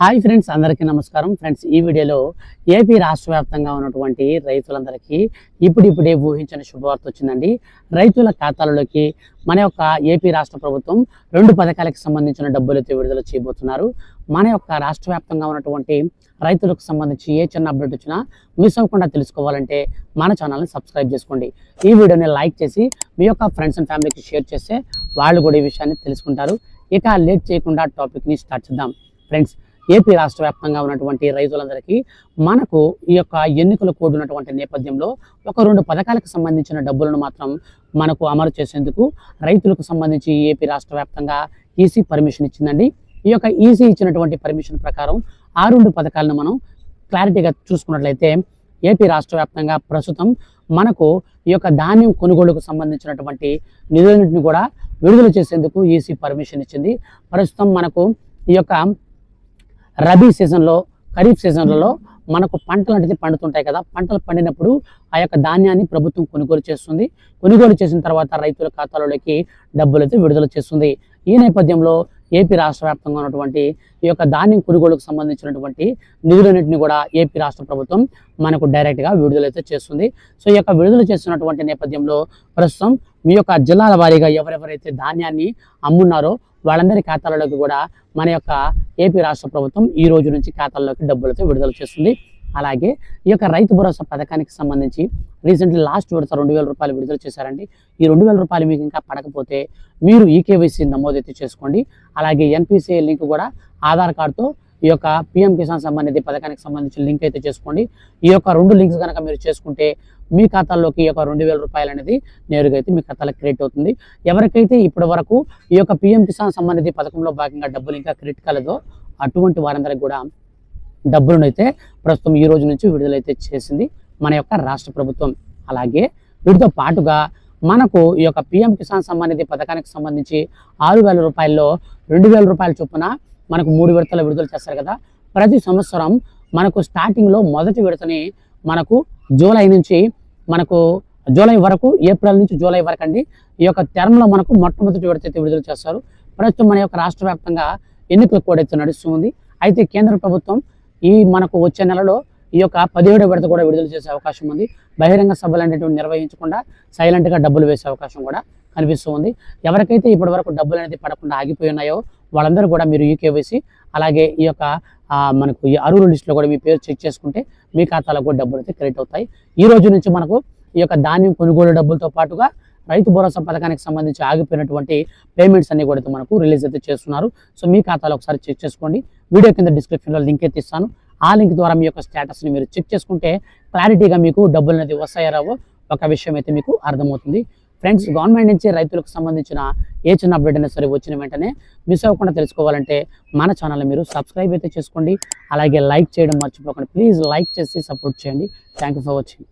Hi friends, అందరికీ నమస్కారం. Friends, ఈ వీడియోలో ఏపీ రాష్ట్ర వ్యాప్తంగా ఉన్నటువంటి రైతులందరికీ ఇప్పుడిప్పుడే ఊహించిన శుభవార్త వచ్చిందండి. రైతుల ఖాతాలలోకి మన యొక్క ఏపీ రాష్ట్ర ప్రభుత్వం 2 పథకాలకు సంబంధించిన డబ్బులైతే విడుదల చేయబోతున్నారు. మన యొక్క రాష్ట్ర వ్యాప్తంగా ఉన్నటువంటి రైతులకు సంబంధించి ఏ చిన్న అప్డేట్ వచ్చినా మిస్ అవ్వకుండా తెలుసుకోవాలంటే మన ఛానల్ని సబ్స్క్రైబ్ చేసుకోండి. ఈ వీడియోని లైక్ చేసి మీ యొక్క ఫ్రెండ్స్ అండ్ ఫ్యామిలీకి షేర్ చేస్తే వాళ్ళు కూడా ఈ విషయాన్ని తెలుసుకుంటారు. ఇక లేట్ చేయకుండా టాపిక్ని స్టార్ట్ చేద్దాం. ఫ్రెండ్స్, ఏపీ రాష్ట్ర వ్యాప్తంగా ఉన్నటువంటి రైతులందరికీ మనకు ఈ యొక్క ఎన్నికల కోడ్ ఉన్నటువంటి నేపథ్యంలో ఒక 2 పథకాలకు సంబంధించిన డబ్బులను మాత్రం మనకు అమలు చేసేందుకు రైతులకు సంబంధించి ఏపీ రాష్ట్ర వ్యాప్తంగా ఈసీ పర్మిషన్ ఇచ్చిందండి. ఈ యొక్క ఈసీ ఇచ్చినటువంటి పర్మిషన్ ప్రకారం ఆ 2 పథకాలను మనం క్లారిటీగా చూసుకున్నట్లయితే ఏపీ రాష్ట్ర వ్యాప్తంగా ప్రస్తుతం మనకు ఈ యొక్క ధాన్యం కొనుగోలుకు సంబంధించినటువంటి నిధులన్నింటిని కూడా విడుదల చేసేందుకు ఈసీ పర్మిషన్ ఇచ్చింది. ప్రస్తుతం మనకు ఈ యొక్క రబీ సీజన్లో, ఖరీఫ్ సీజన్లలో మనకు పంటలు అనేది పండుతుంటాయి కదా. పంటలు పండినప్పుడు ఆ యొక్క ధాన్యాన్ని ప్రభుత్వం కొనుగోలు చేస్తుంది. కొనుగోలు చేసిన తర్వాత రైతుల ఖాతాలోకి డబ్బులు అయితే విడుదల చేస్తుంది. ఈ నేపథ్యంలో ఏపీ రాష్ట్ర వ్యాప్తంగా ఉన్నటువంటి ఈ యొక్క ధాన్యం కొనుగోలుకు సంబంధించినటువంటి నిధులన్నింటినీ కూడా ఏపీ రాష్ట్ర ప్రభుత్వం మనకు డైరెక్ట్గా విడుదలైతే చేస్తుంది. సో ఈ యొక్క విడుదల చేస్తున్నటువంటి నేపథ్యంలో ప్రస్తుతం మీ యొక్క జిల్లాల వారీగా ఎవరెవరైతే ధాన్యాన్ని అమ్మున్నారో వాళ్ళందరి ఖాతాలలోకి కూడా మన యొక్క ఏపీ రాష్ట్ర ప్రభుత్వం ఈ రోజు నుంచి ఖాతాల్లోకి డబ్బులతో విడుదల చేస్తుంది. అలాగే ఈ యొక్క రైతు భరోసా పథకానికి సంబంధించి రీసెంట్లీ లాస్ట్ విడత 2,000 రూపాయలు విడుదల చేశారండి. ఈ 2,000 రూపాయలు మీకు ఇంకా పడకపోతే మీరు ఈకేవైసీ నమోదైతే చేసుకోండి. అలాగే ఎన్పిసిఐ లింక్ కూడా ఆధార్ కార్డుతో ఈ యొక్క పిఎం కిసాన్ సమ్మాన్ నిధి పథకానికి సంబంధించిన లింక్ అయితే చేసుకోండి. ఈ యొక్క 2 లింక్స్ కనుక మీరు చేసుకుంటే మీ ఖాతాల్లోకి ఈ యొక్క 2,000 రూపాయలు అనేది నేరుగా అయితే మీ ఖాతాలో క్రెడిట్ అవుతుంది. ఎవరికైతే ఇప్పటి వరకు ఈ యొక్క పిఎం కిసాన్ సమ్మాన్ నిధి పథకంలో భాగంగా డబ్బులు ఇంకా క్రెడిట్ కాలేదో అటువంటి వారందరికీ కూడా డబ్బులను అయితే ప్రస్తుతం ఈ రోజు నుంచి విడుదలైతే చేసింది మన యొక్క రాష్ట్ర ప్రభుత్వం. అలాగే వీటితో పాటుగా మనకు ఈ యొక్క పిఎం కిసాన్ సమ్మాన్ నిధి పథకానికి సంబంధించి 6,000 రూపాయల్లో 2,000 రూపాయల చొప్పున మనకు 3 విడతలు విడుదల చేస్తారు కదా. ప్రతి సంవత్సరం మనకు స్టార్టింగ్లో మొదటి విడతని మనకు జూలై నుంచి మనకు జూలై వరకు, ఏప్రిల్ నుంచి జూలై వరకు అండి ఈ యొక్క టర్మ్లో మనకు మొట్టమొదటి విడత అయితే విడుదల చేస్తారు. ప్రస్తుతం మన యొక్క రాష్ట్ర వ్యాప్తంగా ఎన్నికల కోడ్ అయితే నడుస్తుంది. అయితే కేంద్ర ప్రభుత్వం ఈ మనకు వచ్చే నెలలో ఈ యొక్క 17వ విడత కూడా విడుదల చేసే అవకాశం ఉంది. బహిరంగ సభలు అనేటువంటి నిర్వహించకుండా సైలెంట్గా డబ్బులు వేసే అవకాశం కూడా కనిపిస్తూ ఉంది. ఎవరికైతే ఇప్పటి వరకు డబ్బులు అనేది పడకుండా ఆగిపోయి ఉన్నాయో వాళ్ళందరూ కూడా మీరు ఈకేవైసీ అలాగే ఈ యొక్క మనకు ఈ అర్హుల లిస్టులో కూడా మీ పేరు చెక్ చేసుకుంటే మీ ఖాతాలో కూడా డబ్బులు అయితే క్రెడిట్ అవుతాయి. ఈ రోజు నుంచి మనకు ఈ యొక్క ధాన్యం కొనుగోలు డబ్బులతో పాటుగా రైతు భరోసా పథకానికి సంబంధించి ఆగిపోయినటువంటి పేమెంట్స్ అన్ని కూడా మనకు రిలీజ్ అయితే చేస్తున్నారు. సో మీ ఖాతాలో ఒకసారి చెక్ చేసుకోండి. వీడియో కింద డిస్క్రిప్షన్లో లింక్ అయితే ఇస్తాను. ఆ లింక్ ద్వారా మీ యొక్క స్టేటస్ని మీరు చెక్ చేసుకుంటే క్లారిటీగా మీకు డబ్బులు అనేది వస్తాయో రావో ఒక విషయం అయితే మీకు అర్థమవుతుంది. ఫ్రెండ్స్, గవర్నమెంట్ నుంచి రైతులకు సంబంధించిన ఏ చిన్న అప్డేట్ అయినా సరే వచ్చిన వెంటనే మిస్ అవ్వకుండా తెలుసుకోవాలంటే మన ఛానల్ని మీరు సబ్స్క్రైబ్ అయితే చేసుకోండి. అలాగే లైక్ చేయడం మర్చిపోకండి. ప్లీజ్ లైక్ చేసి సపోర్ట్ చేయండి. Thank you for watching.